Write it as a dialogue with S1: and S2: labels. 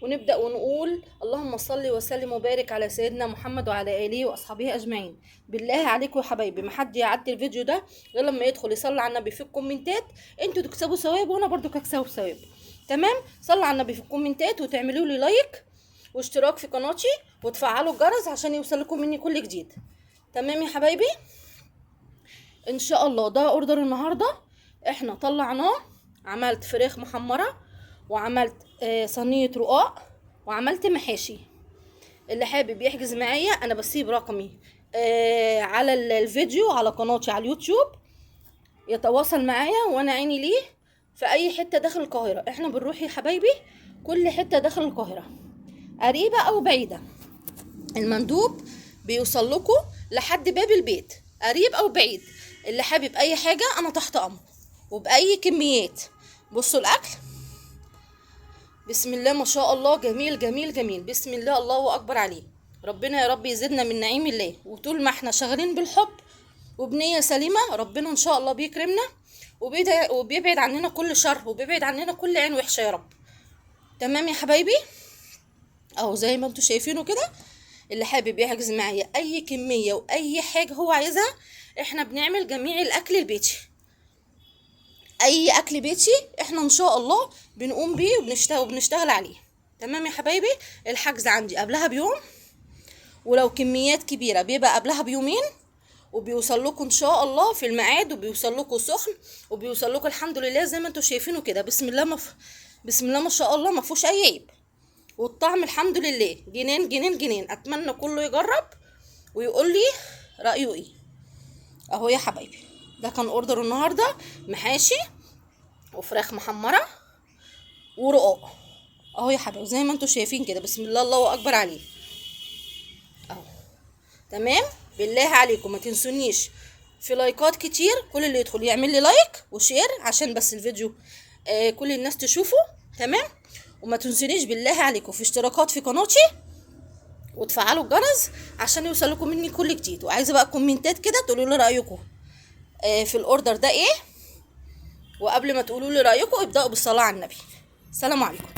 S1: ونبدأ ونقول اللهم صل وسلم وبارك على سيدنا محمد وعلى آله وأصحابه أجمعين. بالله عليكم يا حبايبي ما حد يعدي الفيديو ده غير لما يدخل يصلي على النبي في الكومنتات، انتوا تكسبوا ثواب وانا برضو هكسبوا ثواب. تمام؟ صلوا على النبي في الكومنتات وتعملوا لي لايك واشتراك في قناتي وتفعلوا الجرس عشان يوصلكم مني كل جديد. تمام يا حبايبي؟ ان شاء الله ده اوردر النهارده احنا طلعناه. عملت فراخ محمره وعملت صينيه رقاق وعملت محاشي. اللي حابب يحجز معايا انا بسيب رقمي على الفيديو على قناتي على اليوتيوب، يتواصل معايا وانا عيني ليه في اي حته داخل القاهره. احنا بنروح يا حبايبي كل حته داخل القاهره قريبه او بعيده، المندوب بيوصل لكم لحد باب البيت قريب او بعيد. اللي حابب اي حاجه انا تحت امره وباي كميات. بصوا الاكل بسم الله ما شاء الله، جميل جميل جميل، بسم الله الله اكبر عليه. ربنا يا رب يزيدنا من نعيم الله، وطول ما احنا شغالين بالحب وبنية سليمة ربنا ان شاء الله بيكرمنا وبيبعد عننا كل شر وبيبعد عننا كل عين وحشة يا رب. تمام يا حبايبي؟ اهو زي ما انتوا شايفينه كده. اللي حابب يحجز معايا اي كمية واي حاجة هو عايزها، احنا بنعمل جميع الاكل البيتي. اي اكل بيتي احنا ان شاء الله بنقوم بيه وبنشتغل عليه. تمام يا حبايبي؟ الحجز عندي قبلها بيوم، ولو كميات كبيرة بيبقى قبلها بيومين، وبيوصل لكم ان شاء الله في الميعاد، وبيوصل لكم سخن، وبيوصل لكم الحمد لله زي ما انتوا شايفينه كده. بسم الله بسم الله ما شاء الله، ما فيهوش اي عيب، والطعم الحمد لله جنين جنين جنين. اتمنى كله يجرب ويقول لي رايه ايه. اهو يا حبايبي ده كان اوردر النهارده، محاشي وفراخ محمره ورقاق. اهو يا حبايبي زي ما انتوا شايفين كده، بسم الله الله اكبر عليه. اهو تمام. بالله عليكم ما تنسونيش في لايكات كتير، كل اللي يدخل يعمل لي لايك وشير عشان بس الفيديو كل الناس تشوفه. تمام؟ وما تنسونيش بالله عليكم في اشتراكات في قناتي وتفعلوا الجرس عشان يوصل لكم مني كل جديد. وعايزه بقى كومنتات كده تقولوا لي رايكم في الاوردر ده ايه، وقبل ما تقولوا لي رايكم ابداوا بالصلاه على النبي. سلام عليكم.